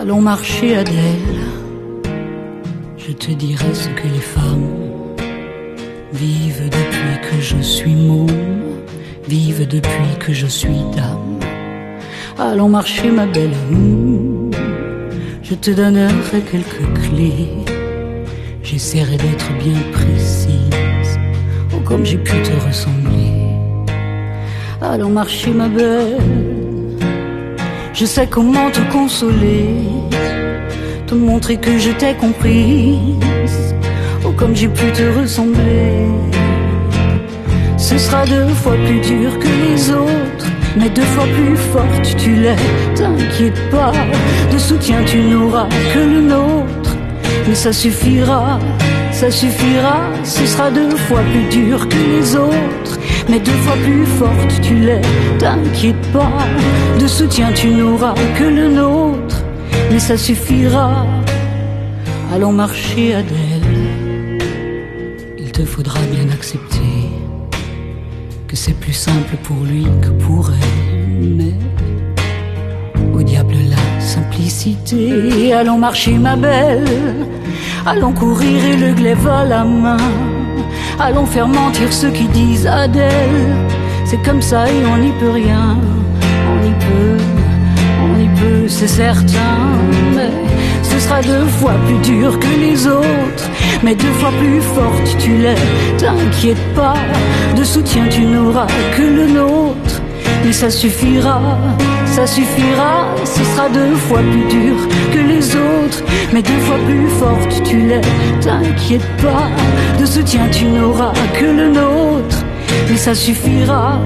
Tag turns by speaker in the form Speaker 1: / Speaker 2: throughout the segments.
Speaker 1: Allons marcher, Adèle, je te dirai ce que les femmes vivent depuis que je suis môme, vivent depuis que je suis dame. Allons marcher, ma belle, je te donnerai quelques clés. J'essaierai d'être bien précise, oh comme j'ai pu te ressembler. Allons marcher, ma belle, je sais comment te consoler, te montrer que je t'ai comprise, oh comme j'ai pu te ressembler. Ce sera 2 fois plus dur que les autres, mais 2 fois plus forte tu l'es. T'inquiète pas, de soutien tu n'auras que le nôtre. Mais ça suffira, ça suffira. Ce sera 2 fois plus dur que les autres, mais 2 fois plus forte tu l'es. T'inquiète pas, de soutien tu n'auras que le nôtre. Mais ça suffira. Allons marcher, Adèle, il te faudra bien accepter que c'est plus simple pour lui que pour elle. Mais au diable la simplicité. Allons marcher, ma belle, allons courir et le glaive à la main. Allons faire mentir ceux qui disent Adèle, c'est comme ça et on n'y peut rien. On y peut, c'est certain. Mais ce sera 2 fois plus dur que les autres, mais 2 fois plus forte tu l'es. T'inquiète pas, de soutien tu n'auras que le nôtre. Mais ça suffira, ça suffira. Ce sera 2 fois plus dur que les autres, mais 2 fois plus forte tu l'es. T'inquiète pas, de soutien tu n'auras que le nôtre. Mais ça suffira,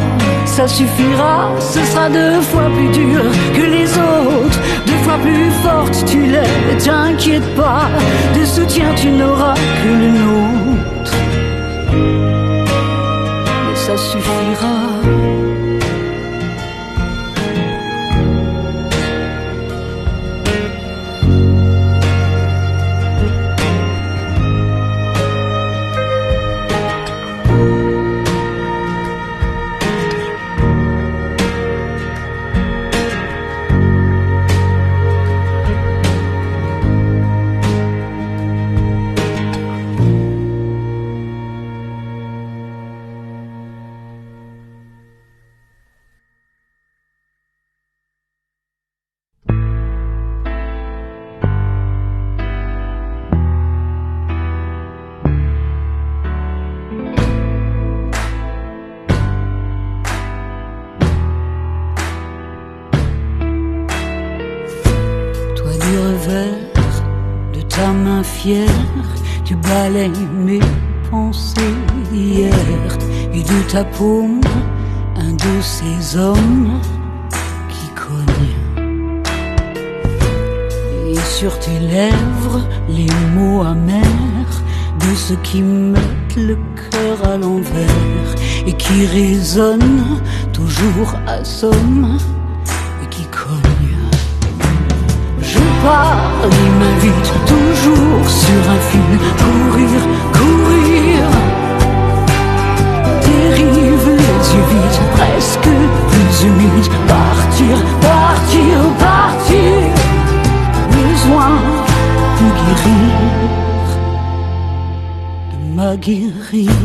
Speaker 1: ça suffira. Ce sera 2 fois plus dur que les autres, 2 fois plus forte tu l'es. T'inquiète pas, de soutien tu n'auras que le nôtre. Mais ça suffira. De ta main fière, tu balayes mes pensées d'hier. Et de ta paume, un de ces hommes qui cognent. Et sur tes lèvres, les mots amers de ceux qui mettent le cœur à l'envers et qui résonnent toujours à somme et qui cognent. Je parle, il m'invite toujours sur un fil. Courir, courir, dérive les yeux vides, presque plus humides. Partir, partir, partir. Besoin de guérir, de m'aguerrir.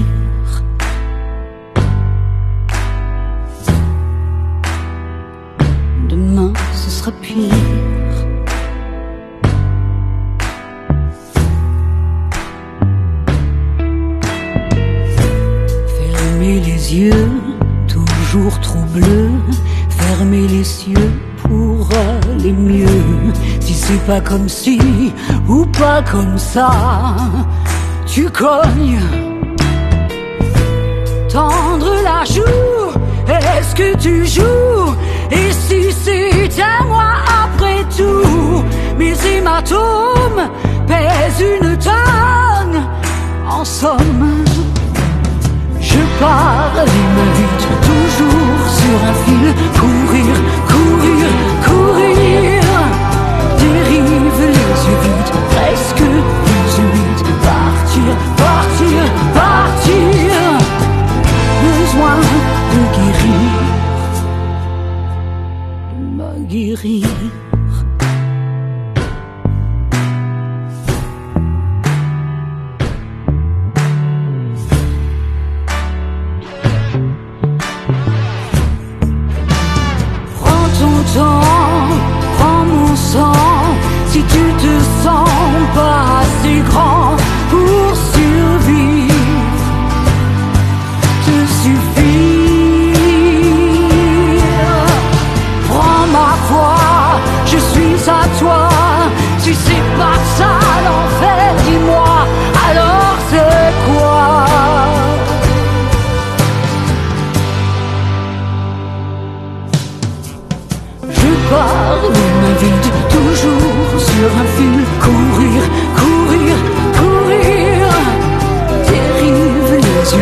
Speaker 1: Demain ce sera pire. Les yeux, toujours trop bleus, fermer les cieux pour aller mieux. Si c'est pas comme si, ou pas comme ça, tu cognes. Tendre la joue, est-ce que tu joues? Et si c'était moi après tout? Mes hématomes pèsent 1 tonne, en somme. Je parle, il m'invite toujours sur un fil. Courir, courir, courir. Dérive les yeux vides, presque plus humides. Partir, partir, partir. Besoin de guérir, de m'aguerrir.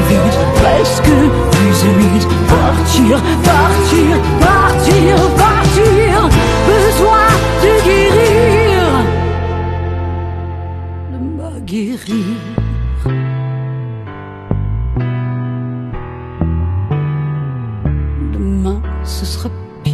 Speaker 1: vide, presque plus humide. Partir, partir, partir, partir. Besoin de guérir, de me guérir. Demain, ce sera pire.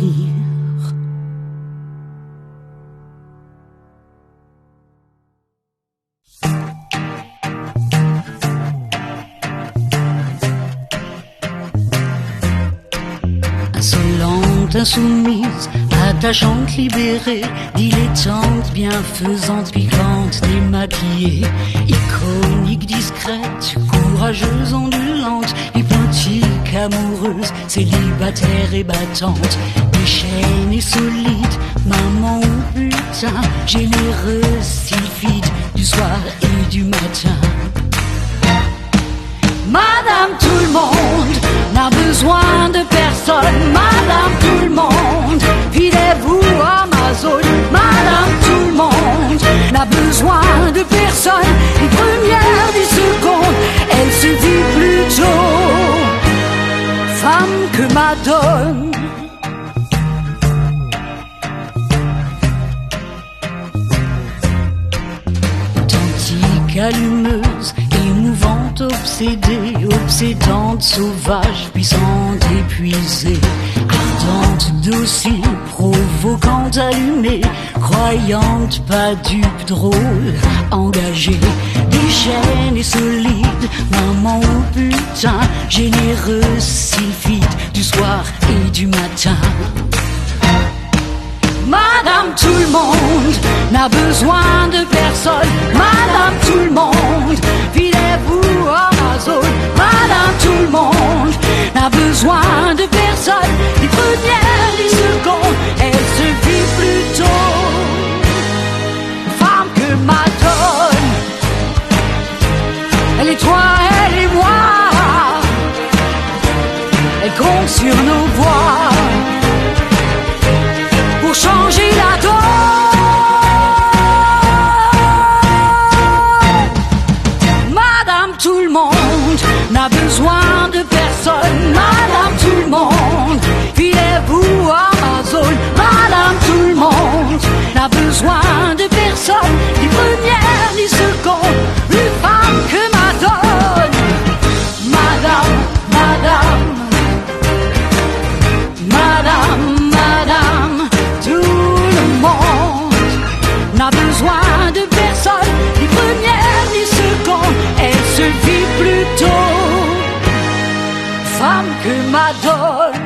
Speaker 1: Insolente, insoumise, attachante, libérée, dilettante, bienfaisante, piquante, démaquillée, iconique, discrète, courageuse, ondulante, hypnotique, amoureuse, célibataire et battante, déchaînée, solide, maman ou putain, généreuse, sylphide, du soir et du matin. Madame tout le monde n'a besoin de personne. Madame tout le monde, filez-vous Amazon. Madame tout le monde n'a besoin de personne. Ni première ni seconde, elle se dit plutôt femme que madone. Authentique, allumeuse, émouvante, obsédée, obsédante, sauvage, puissante, épuisée, ardente, docile, provocante, allumée, croyante, pas dupe, drôle, engagée, déchaînée, solide, maman ou putain, généreuse, sylphide, du soir et du matin. Madame tout le monde n'a besoin de personne. Madame tout le monde, filez-vous Amazon. Madame tout le monde n'a besoin de personne. Ni première ni seconde, elle se vit plutôt femme que madone. Elle est toi, elle est moi. Elle compte sur nos voix pour changer la donne. Madame tout le monde n'a besoin de personne. Madame tout le monde, filez-vous Amazon. Madame tout le monde n'a besoin de personne. Ni première ni seconde, plus femme que madone. Madame, madame, madame, madame, n'a besoin de personne, ni première ni seconde, elle se vit plutôt femme que madone.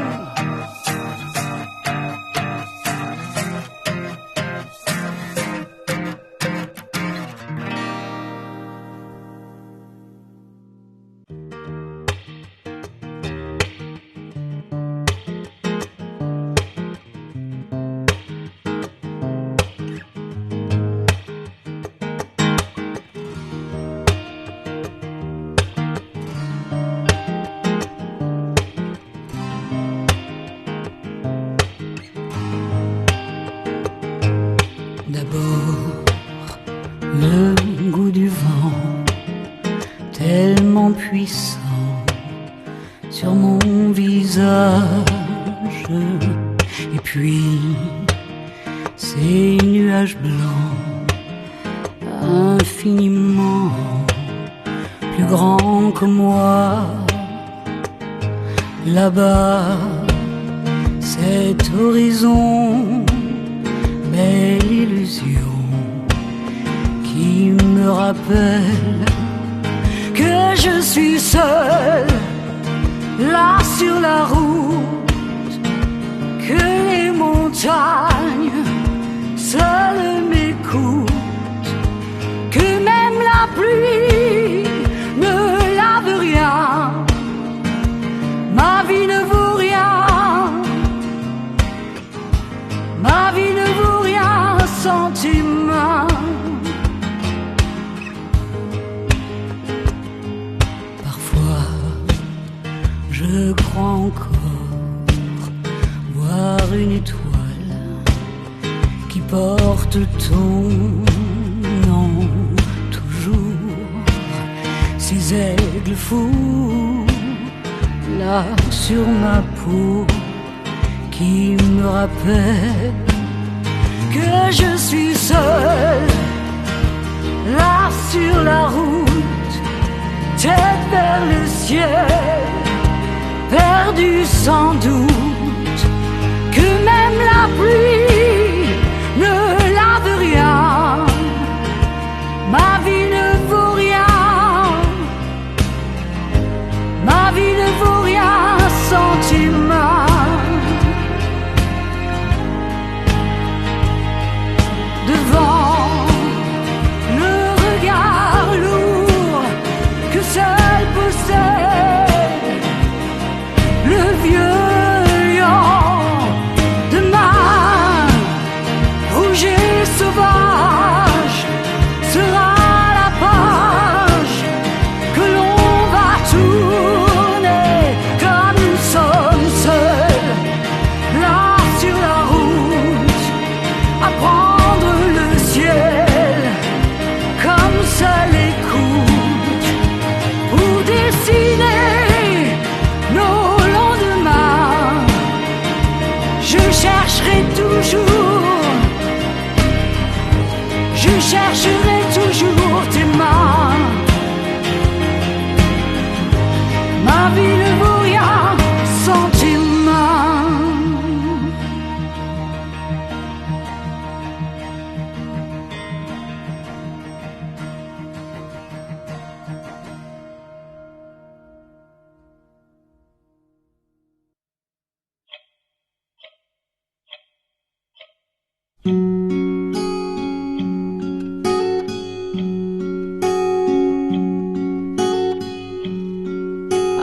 Speaker 1: Le goût du vent, tellement puissant sur mon visage. Et puis ces nuages blancs, infiniment plus grands que moi. Là-bas, cet horizon, belle illusion qui me rappelle que je suis seul là sur la route, que les montagnes seules m'écoutent, que même la pluie ne lave rien, ma vie ne vaut rien, ma vie ne vaut rien sans tes mains. Je crois encore voir une étoile qui porte ton nom toujours. Ces aigles fous là sur ma peau qui me rappelle que je suis seul, là sur la route, tête vers le ciel, perdu sans doute, que même la pluie ne lave rien, ma vie ne vaut rien, ma vie ne vaut rien sans tes mains. Devant le regard lourd que seul possède le vieux lion de main rouge et sauvage sera la page que l'on va tourner comme nous sommes seuls là sur la route à prendre le ciel comme seul écoute pour dessiner nos lendemains. Je chercherai toujours, je chercherai toujours tes mains. Ma vie ne vaut rien sans tes mains.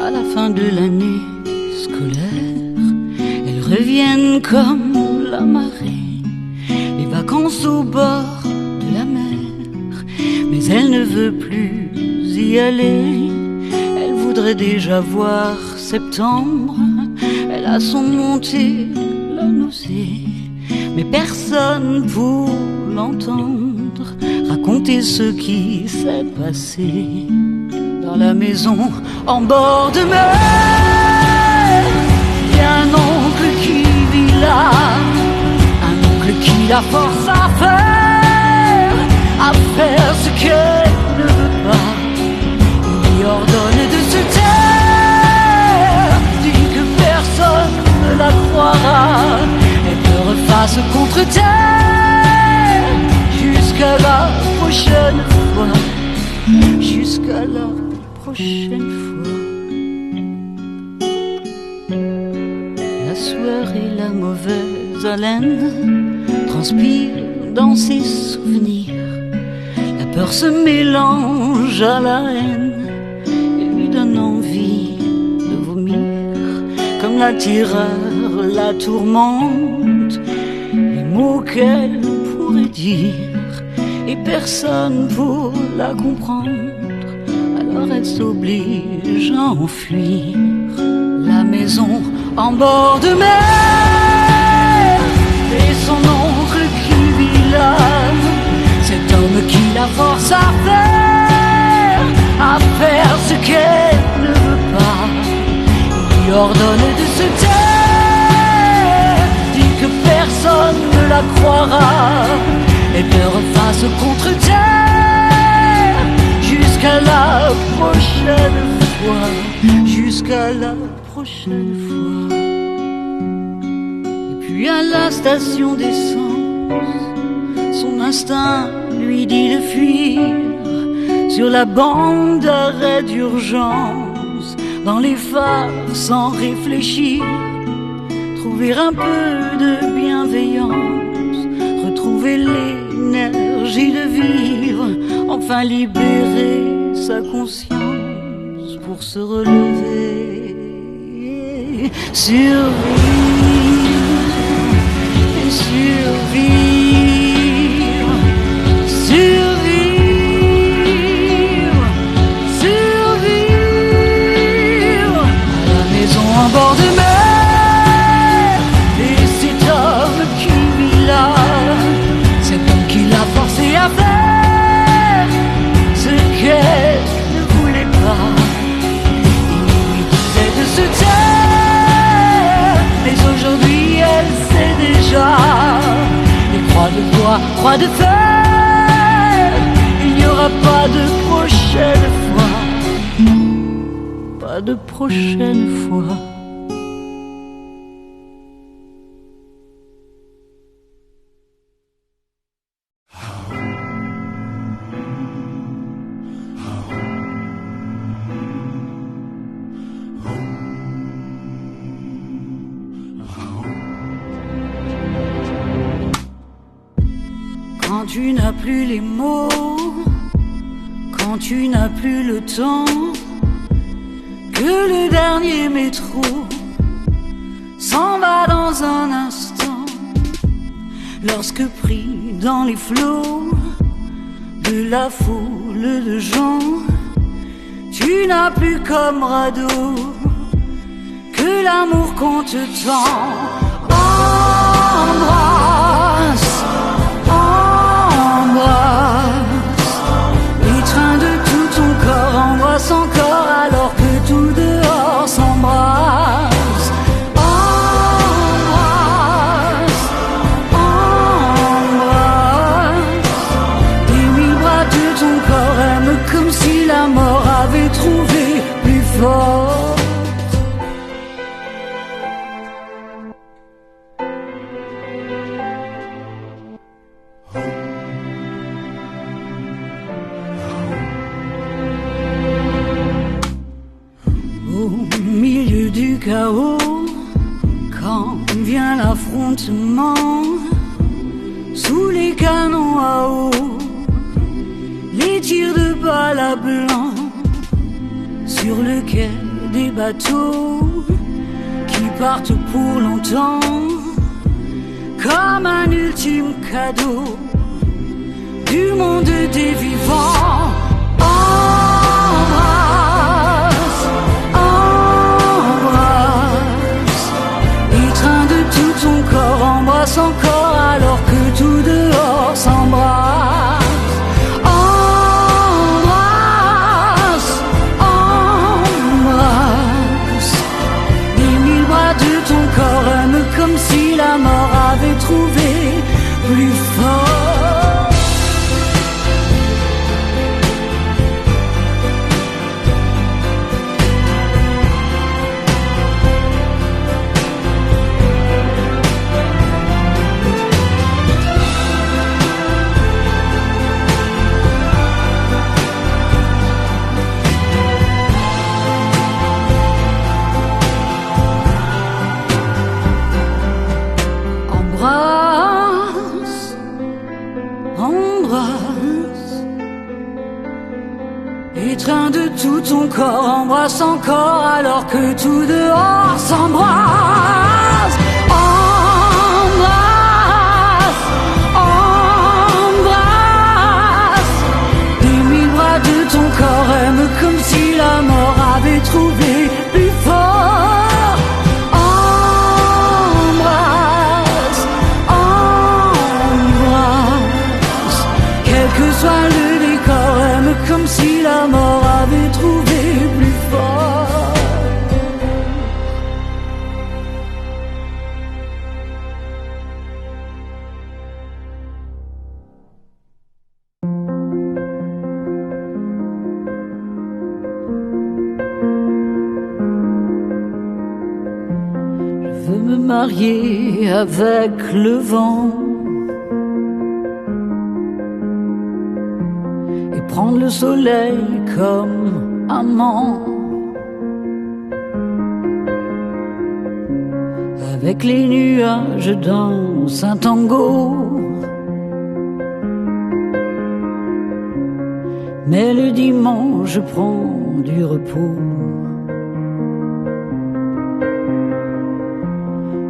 Speaker 1: À la fin de l'année scolaire, elles reviennent comme la marée, les vacances au bord de la mer. Mais elle ne veut plus y aller, elle voudrait déjà voir septembre. Elle a son montée, la nausée, mais personne pour l'entendre raconter ce qui s'est passé dans la maison en bord de mer. Il y a un oncle qui vit là, un oncle qui la force à faire ce qu'elle ne veut pas. Il lui ordonne de se taire, dit que personne ne la croira, elle pleure face contre terre, jusqu'à la prochaine fois, jusqu'à la prochaine fois. La sueur et la mauvaise haleine transpirent dans ses souvenirs. La peur se mélange à la haine et lui donne envie de vomir. Comme la terreur la tourmente, les mots qu'elle pourrait dire et personne pour la comprendre. Alors elle s'oblige à enfuir la maison en bord de mer. Et son oncle qui vit là, cet homme qui la force à faire ce qu'elle ne veut pas. Il lui ordonne de se taire, dit que personne ne la croira, et pleure face contre terre, jusqu'à la prochaine fois, jusqu'à la prochaine fois. Et puis à la station d'essence, son instinct lui dit de fuir sur la bande d'arrêt d'urgence, dans les phares sans réfléchir, trouver un peu de bienveillance, retrouver l'énergie de vivre, enfin libérer sa conscience pour se relever, survivre et survivre, survivre, survivre à la maison en bord de mer. Et cet homme qui vit là, cet homme qui l'a forcé à faire ce qu'elle ne voulait pas, il lui disait de se taire. croix de fer, il n'y aura pas de prochaine fois, pas de prochaine fois. Quand tu n'as plus les mots, quand tu n'as plus le temps, que le dernier métro s'en va dans un instant, lorsque pris dans les flots de la foule de gens, tu n'as plus comme radeau que l'amour qu'on te tend. Embrasse, embrasse, étreins de tout ton corps, embrasse encore alors que tout dehors s'embrasse. Embrasse, embrasse, des mille bras de ton corps, aime comme si la mort avait trouvé plus fort. Chaos, quand vient l'affrontement, sous les canons à eau, les tirs de balles à blanc, sur le quai des bateaux qui partent pour longtemps, comme un ultime cadeau du monde des vivants. Embrasse encore alors que tout dehors s'embrasse. Embrasse, embrasse, des mille bras de ton corps, aime comme si la mort avait trouvé plus fort. Étreins de tout ton corps, embrasse encore alors que tout dehors s'embrasse. Embrasse, embrasse, des mille bras de ton corps, aime comme si la mort avait trouvé plus fort. Embrasse, embrasse, quel que soit le décor, aime comme si la mort avait trouvé plus fort. Je veux me marier avec le vent et prendre le soleil comme amant, avec les nuages dans un tango. Mais le dimanche je prends du repos.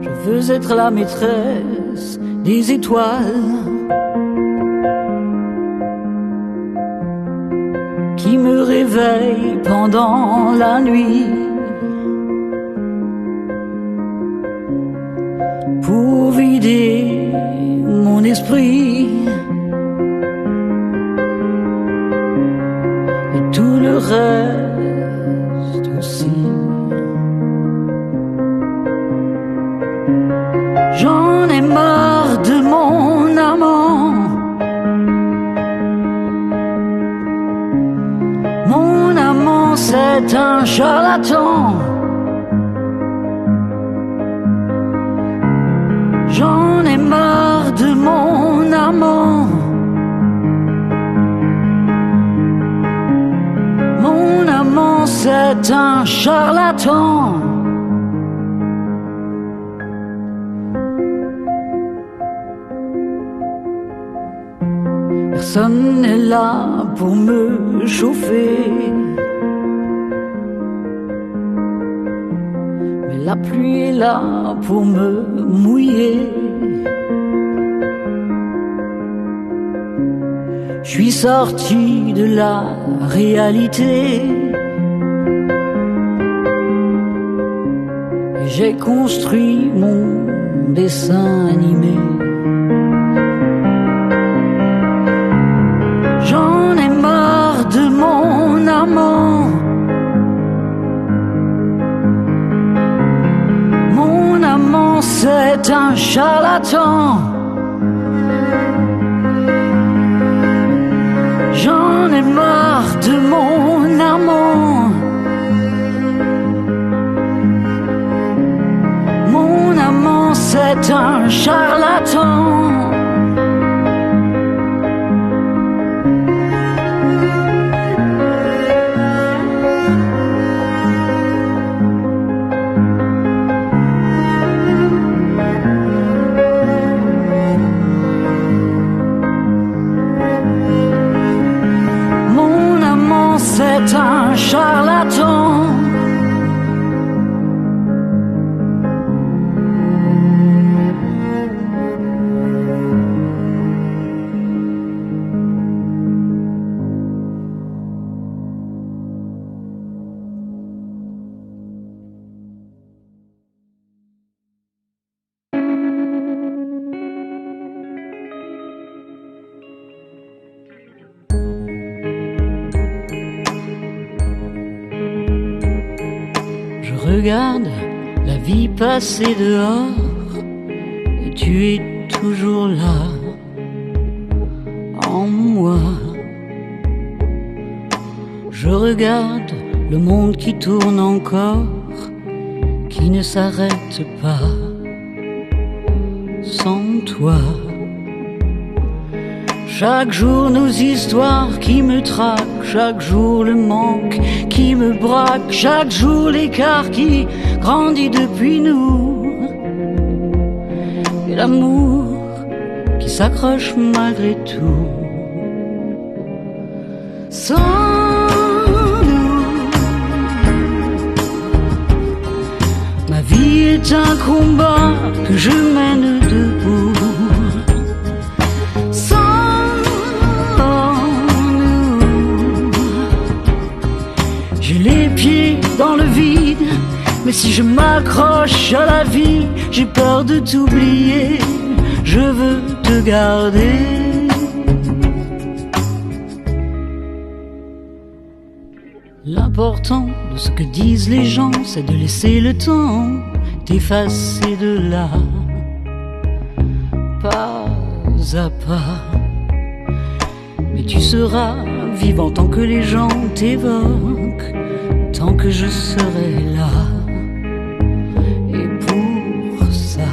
Speaker 1: Je veux être la maîtresse des étoiles qui me réveille pendant la nuit pour vider mon esprit et tout le reste aussi. J'en ai marre de mon amant c'est un charlatan. J'en ai marre de mon amant. Mon amant, c'est un charlatan. Personne n'est là pour me chauffer, mais la pluie est là pour me mouiller. Je suis sorti de la réalité et j'ai construit mon dessin animé. J'en ai marre de mon amant. Mon amant, c'est un charlatan. J'en ai marre de mon amant. Mon amant, c'est un charlatan. C'est un charlatan. Regarde la vie passer dehors et tu es toujours là en moi. Je regarde le monde qui tourne encore, qui ne s'arrête pas sans toi. Chaque jour nos histoires qui me traquent, chaque jour le manque qui me braque, chaque jour l'écart qui grandit depuis nous, et l'amour qui s'accroche malgré tout. Sans nous, ma vie est un combat que je mène debout. Les pieds dans le vide, mais si je m'accroche à la vie, j'ai peur de t'oublier, je veux te garder. L'important de ce que disent les gens, c'est de laisser le temps t'effacer de là, pas à pas. Mais tu seras vivant tant que les gens t'évoquent, tant que je serai là. Et pour ça,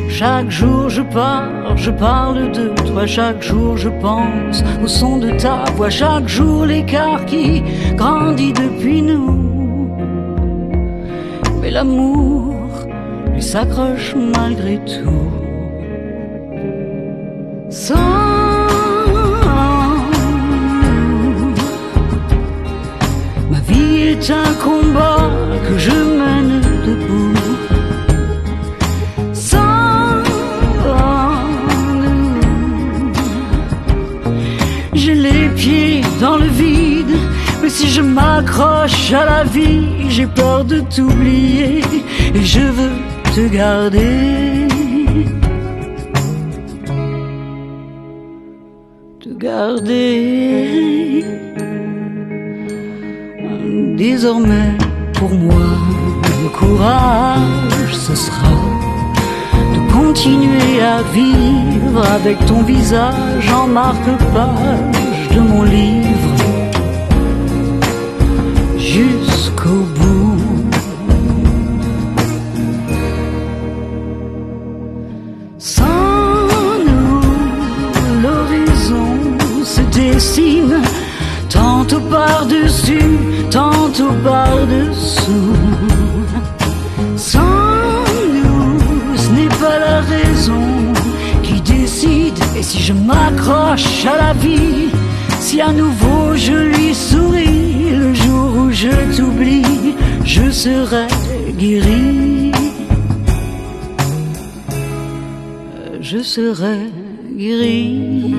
Speaker 1: chaque jour je parle de toi. Chaque jour je pense au son de ta voix. Chaque jour l'écart qui grandit depuis nous, mais l'amour lui s'accroche malgré tout. C'est un combat que je mène debout. Sans nous, j'ai les pieds dans le vide, mais si je m'accroche à la vie, j'ai peur de t'oublier et je veux te garder. Te garder. Désormais, pour moi, le courage, ce sera de continuer à vivre avec ton visage en marque-page de mon livre. jusqu'au bout. Sans nous, l'horizon se dessine, tantôt par-dessus, tantôt par-dessous. Sans nous, ce n'est pas la raison qui décide. Et si je m'accroche à la vie, si à nouveau je lui souris, le jour où je t'oublie, je serai guéri. Je serai guéri.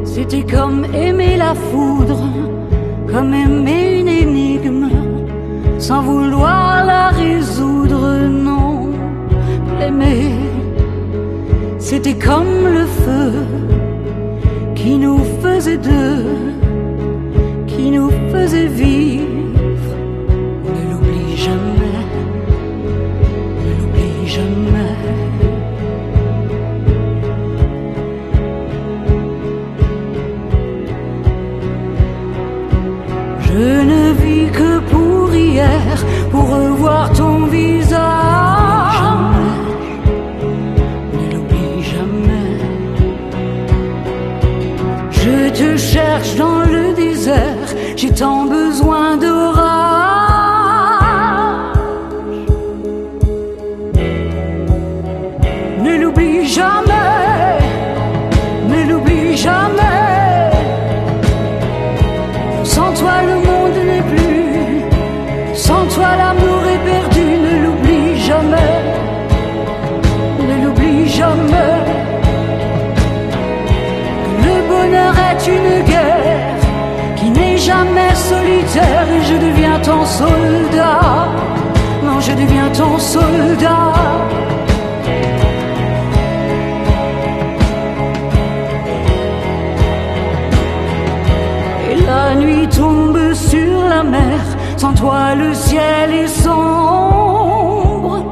Speaker 1: C'était comme aimer la foudre, comme aimer une énigme, sans vouloir la résoudre, non. L'aimer, c'était comme le feu qui nous faisait deux, qui nous faisait vivre. Ne l'oublie jamais, ne l'oublie jamais. Je ne vis que pour hier, pour revoir ton visage. Jamais, ne l'oublie jamais. Je te cherche dans le désert, j'ai tant besoin d'orage. Ne l'oublie jamais, ne l'oublie jamais. Sans toi le monde n'est plus, sans toi l'amour est perdu. Ne l'oublie jamais, ne l'oublie jamais. Le bonheur est une guerre qui n'est jamais solitaire. Et je deviens ton soldat, non je deviens ton soldat. La nuit tombe sur la mer, sans toi le ciel est sombre.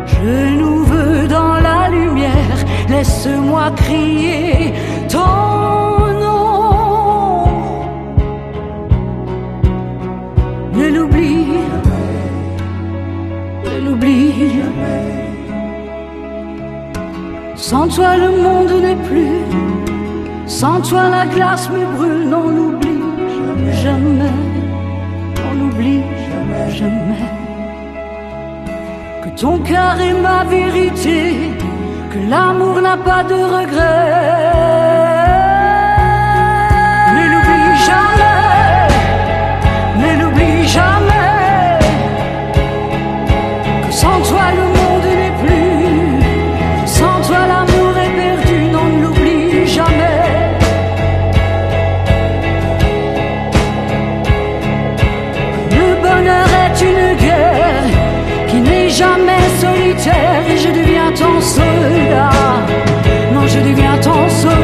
Speaker 1: Je nous veux dans la lumière, laisse-moi crier ton nom. Ne l'oublie, ne l'oublie. Sans toi le monde n'est plus, sans toi la glace me brûle. Non, l'oublie jamais, on l'oublie jamais. Que ton cœur est ma vérité, que l'amour n'a pas de regret. Ne l'oublie jamais, ne l'oublie jamais. Que sans toi le monde n'est plus, sans toi l'amour est perdu, non ne l'oublie jamais. Le bonheur est une guerre qui n'est jamais solitaire. Et je deviens ton soldat, non je deviens ton soldat.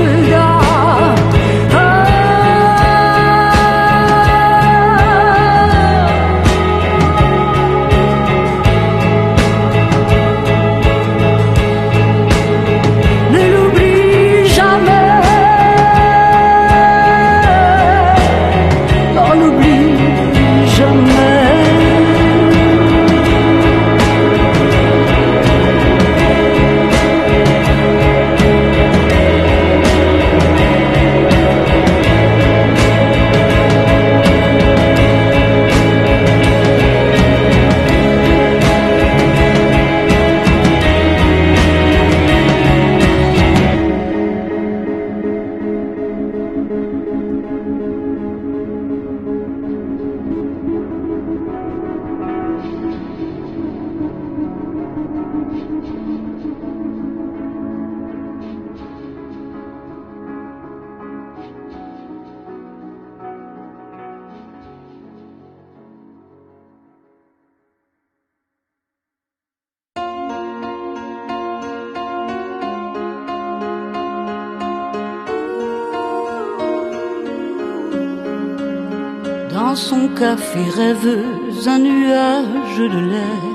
Speaker 1: son café rêveuse un nuage de lait.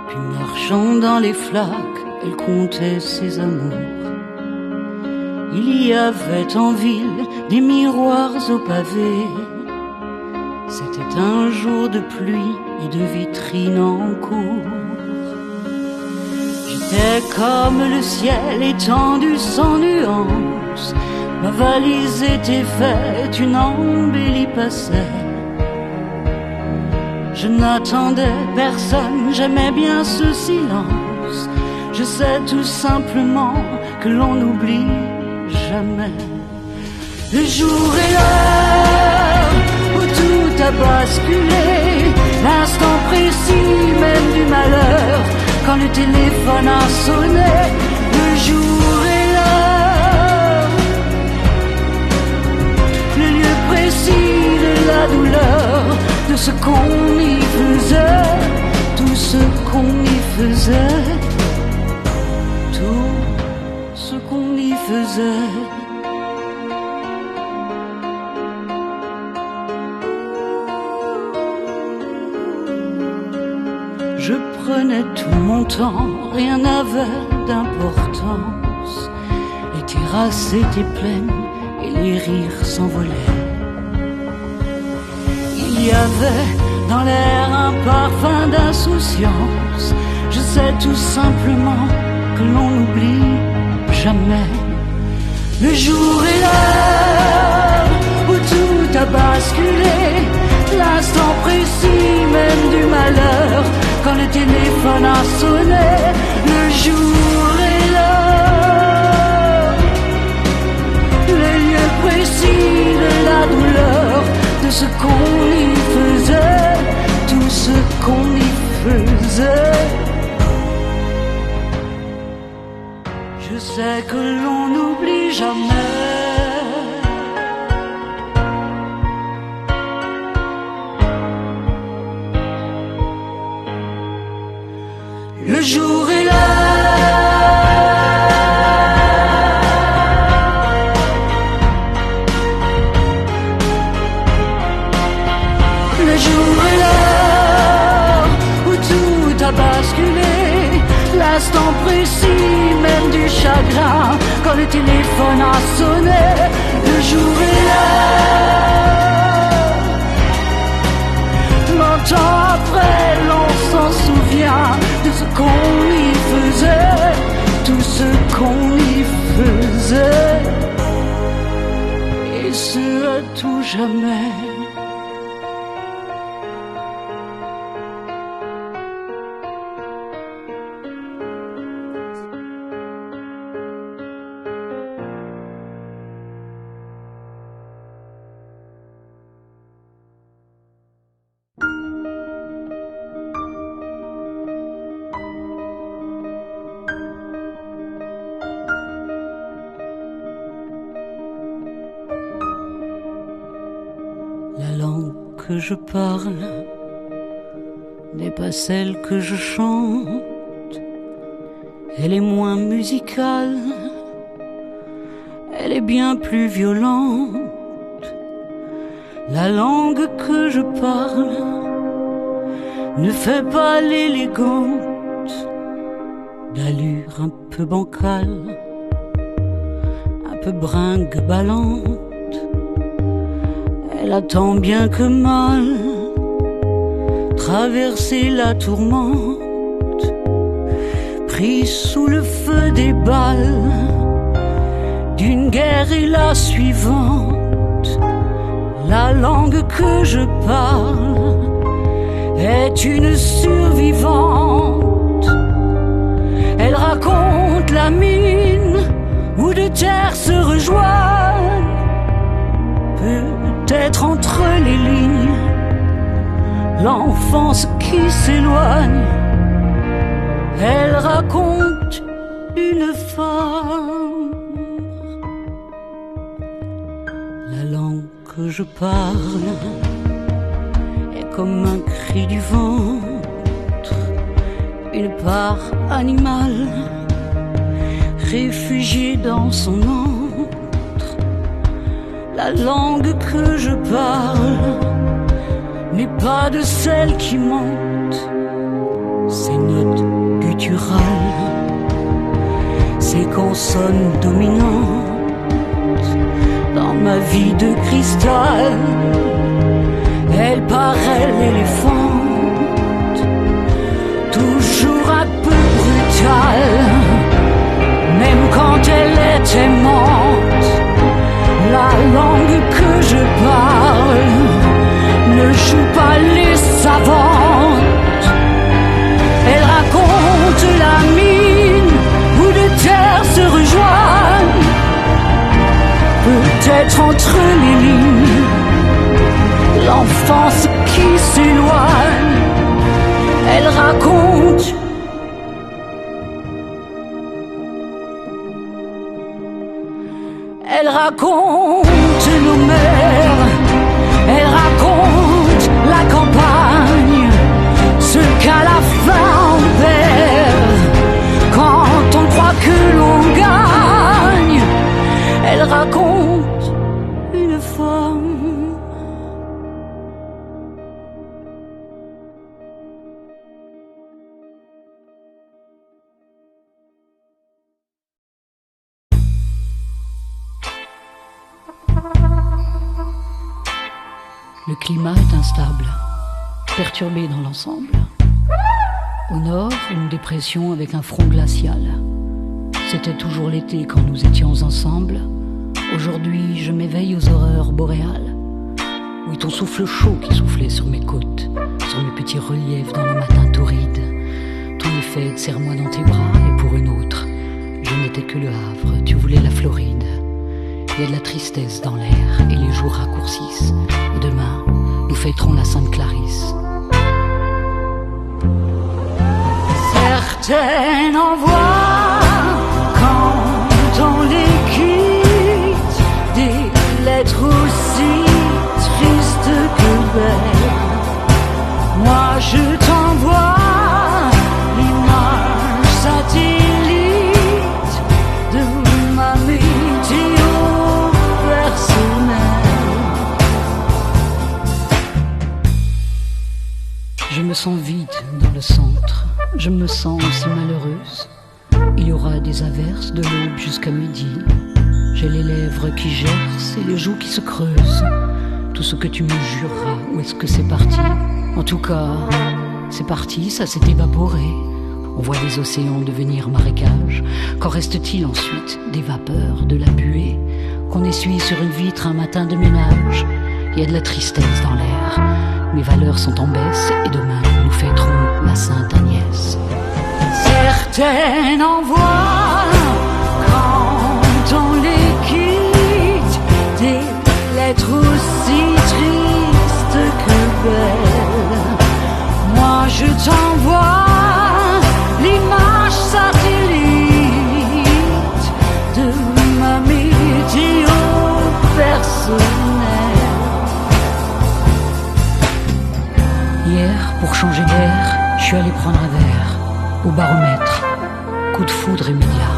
Speaker 1: Puis marchant dans les flaques, elle comptait ses amours. Il y avait en ville des miroirs au pavé. C'était un jour de pluie et de vitrines en cours. J'étais comme le ciel étendu sans nuance. Ma valise était faite, une embellie passait. Je n'attendais personne, j'aimais bien ce silence. Je sais tout simplement que l'on n'oublie jamais. Le jour et l'heure où tout a basculé, l'instant précis même du malheur, quand le téléphone a sonné. Le jour et l'heure, le lieu précis de la douleur, de ce qu'on y faisait, tout ce qu'on y faisait, tout ce qu'on y faisait. Je prenais tout mon temps, rien n'avait d'importance. Les terrasses étaient pleines et les rires s'envolaient. Il y avait dans l'air un parfum d'insouciance. Je sais tout simplement que l'on n'oublie jamais. Le jour et l'heure où tout a basculé, l'instant précis même du malheur, quand le téléphone a sonné. Le jour et l'heure, le lieu précis de la douleur, de ce qu'on y faisait, tout ce qu'on y faisait. Je sais que l'on n'oublie jamais. Le jour et l'heure où tout a basculé, l'instant précis même du chagrin, quand le téléphone a sonné. Le jour et l'heure, longtemps après l'on s'en souvient de ce qu'on y faisait, tout ce qu'on y faisait, et ce à tout jamais. La langue que je parle n'est pas celle que je chante. Elle est moins musicale, elle est bien plus violente. La langue que je parle ne fait pas l'élégante, d'allure un peu bancale, un peu brinque-ballante. Elle a tant bien que mal traversé la tourmente, pris sous le feu des balles d'une guerre et la suivante. La langue que je parle est une survivante. Elle raconte la mine où deux terres se rejoignent, peut-être entre les lignes, l'enfance qui s'éloigne. Elle raconte une femme. La langue que je parle est comme un cri du ventre, une part animale réfugiée dans son antre. La langue que je parle n'est pas de celle qui monte, ces notes gutturales, ces consonnes dominantes. Dans ma vie de cristal, elle paraît l'éléphante, toujours un peu brutale, même quand elle est aimante. La langue que je parle ne joue pas les savantes. Elle raconte la mine où deux terres se rejoignent, peut-être entre les lignes, l'enfance qui s'éloigne. Elle raconte nos mères, elle raconte la campagne, ce qu'à la fin on perd quand on croit que l'on gagne. Elle raconte une femme. Le climat est instable, perturbé dans l'ensemble. Au nord, une dépression avec un front glacial. C'était toujours l'été quand nous étions ensemble. Aujourd'hui, je m'éveille aux horreurs boréales. Oui, ton souffle chaud qui soufflait sur mes côtes, sur mes petits reliefs dans le matin torride. Ton effet de serre-moi dans tes bras, et pour une autre, je n'étais que le Havre, tu voulais la Floride. Il y a de la tristesse dans l'air et les jours raccourcissent. Et demain, nous fêterons la Sainte Clarisse. Certaines envoient, quand on les quitte, des lettres aussi tristes que belles. Moi je t'envoie l'image satellite de ma météo personnelle. Je me sens vide dans le centre, je me sens si malheureuse. Il y aura des averses de l'aube jusqu'à midi. J'ai les lèvres qui gercent et les joues qui se creusent. Tout ce que tu me jureras, où est-ce que c'est parti? En tout cas, c'est parti, ça s'est évaporé. On voit les océans devenir marécages. Qu'en reste-t-il ensuite? Des vapeurs, de la buée qu'on essuie sur une vitre un matin de ménage. Il y a de la tristesse dans l'air. Mes valeurs sont en baisse et demain nous fêterons la Sainte Agnès. Certaines envoient, quand on les quitte, des lettres aussi tristes que belles. Moi je t'envoie l'image satellite de ma météo personnelle. Hier, pour changer d'air, je suis allé prendre un verre au baromètre. Coup de foudre immédiat.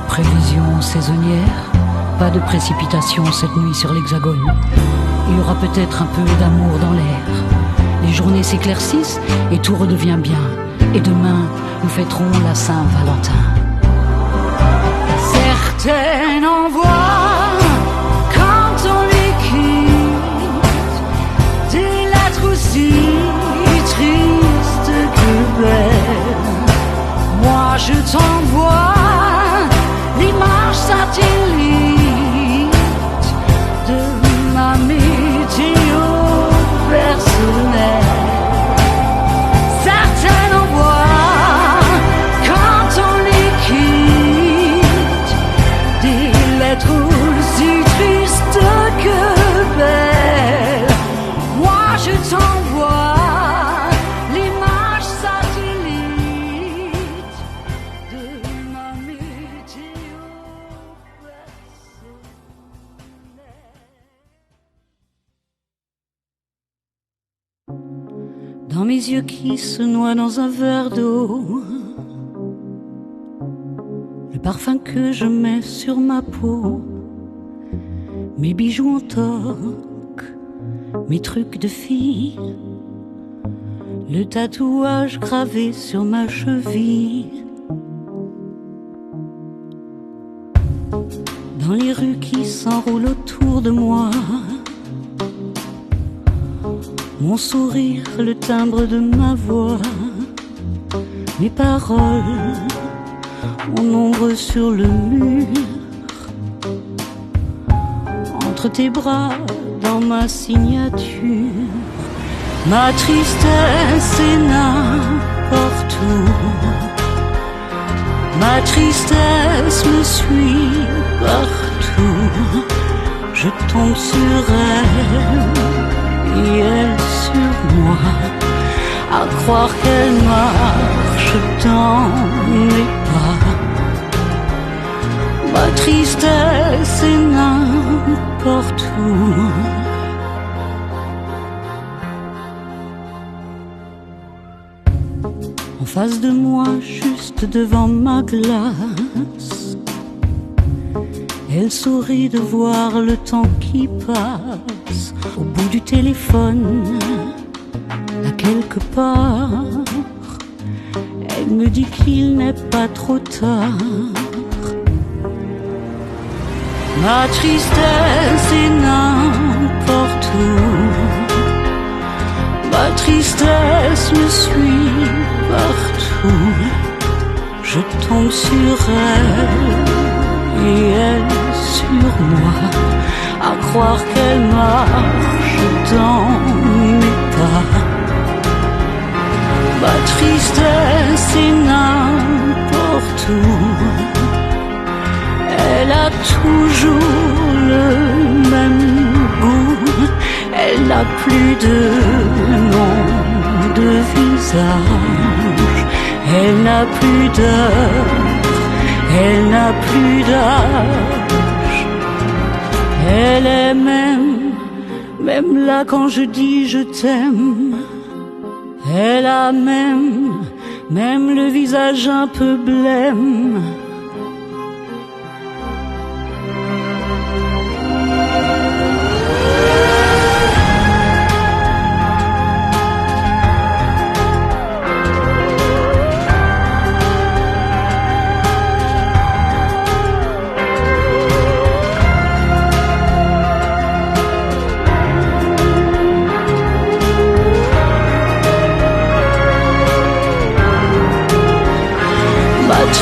Speaker 1: Prévision saisonnière, pas de précipitation cette nuit sur l'Hexagone. Il y aura peut-être un peu d'amour dans l'air. Les journées s'éclaircissent et tout redevient bien. Et demain, nous fêterons la Saint-Valentin. Certaines envoient, quand on les quitte, des lettres aussi tristes que belles. Moi je t'envoie l'image satellite de ma météo personnelle. Certaines envoient, quand on les quitte, des lettres aussi tristes que belles. Moi je t'envoie l'image satellite de ma météo personnelle. Dans mes yeux qui se noient dans un verre d'eau, le parfum que je mets sur ma peau, mes bijoux en toc, mes trucs de fille, le tatouage gravé sur ma cheville. Dans les rues qui s'enroulent autour de moi, mon sourire, le timbre de ma voix, mes paroles, mon ombre sur le mur, entre tes bras, dans ma signature, ma tristesse est n'importe où. Ma tristesse me suit partout. Je tombe sur elle et elle sur moi, à croire qu'elle marche dans mes pas. Ma tristesse est n'importe où. En face de moi, juste devant ma glace, elle sourit de voir le temps qui passe. Au bout du téléphone, à quelque part, elle me dit qu'il n'est pas trop tard. Ma tristesse est n'importe où. Ma tristesse me suit partout. Je tombe sur elle et elle sur moi, à croire qu'elle marche dans mes pas. Ma tristesse est n'importe où. Elle a toujours le même goût. Elle n'a plus de nom, de visage. Elle n'a plus d'heure, elle n'a plus d'âge. Elle est même là quand je dis je t'aime. Elle a même le visage un peu blême.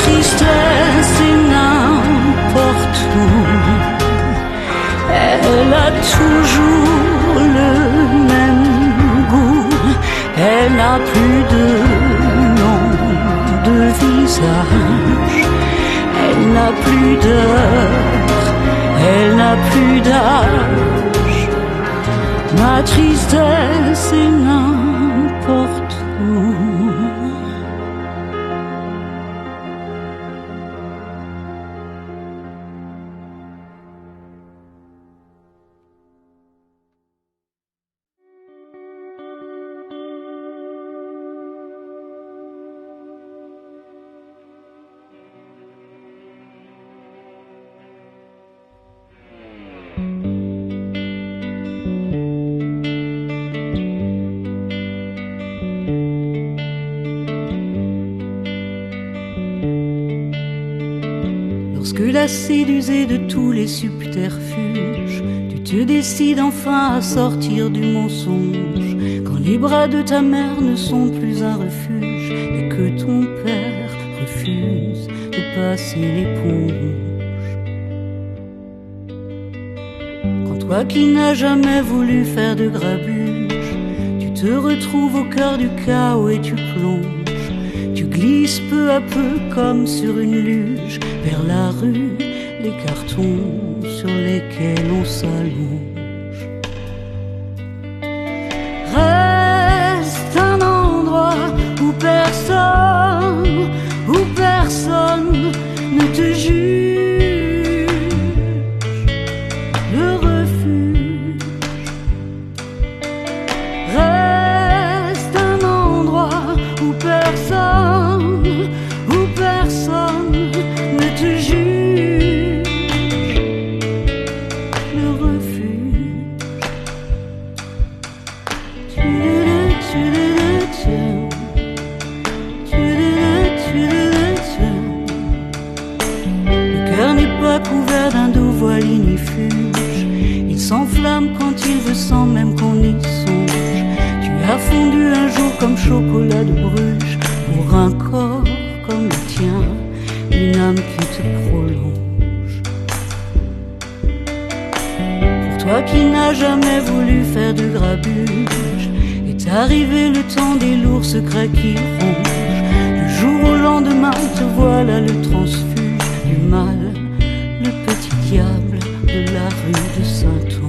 Speaker 1: Tristesse est n'importe où. Elle a toujours le même goût. Elle n'a plus de nom, de visage. Elle n'a plus d'heure, elle n'a plus d'âge. Ma tristesse est n'importe où. Lorsque lassé d'user de tous les subterfuges, tu te décides enfin à sortir du mensonge. Quand les bras de ta mère ne sont plus un refuge et que ton père refuse de passer l'éponge. Quand toi qui n'as jamais voulu faire de grabuge, tu te retrouves au cœur du chaos et tu plonges. Tu glisses peu à peu comme sur une luge vers la rue, les cartons sur lesquels on s'allonge. Reste un endroit où personne ne te juge. Le refuge. Reste un endroit où personne ne te juge. Le vendu un jour comme chocolat de Bruges pour un corps comme le tien, une âme qui te prolonge. Pour toi qui n'as jamais voulu faire de grabuge, est arrivé le temps des lourds secrets qui rongent. Du jour au lendemain, te voilà le transfuge du mal, le petit diable de la rue de Saint-Ouen.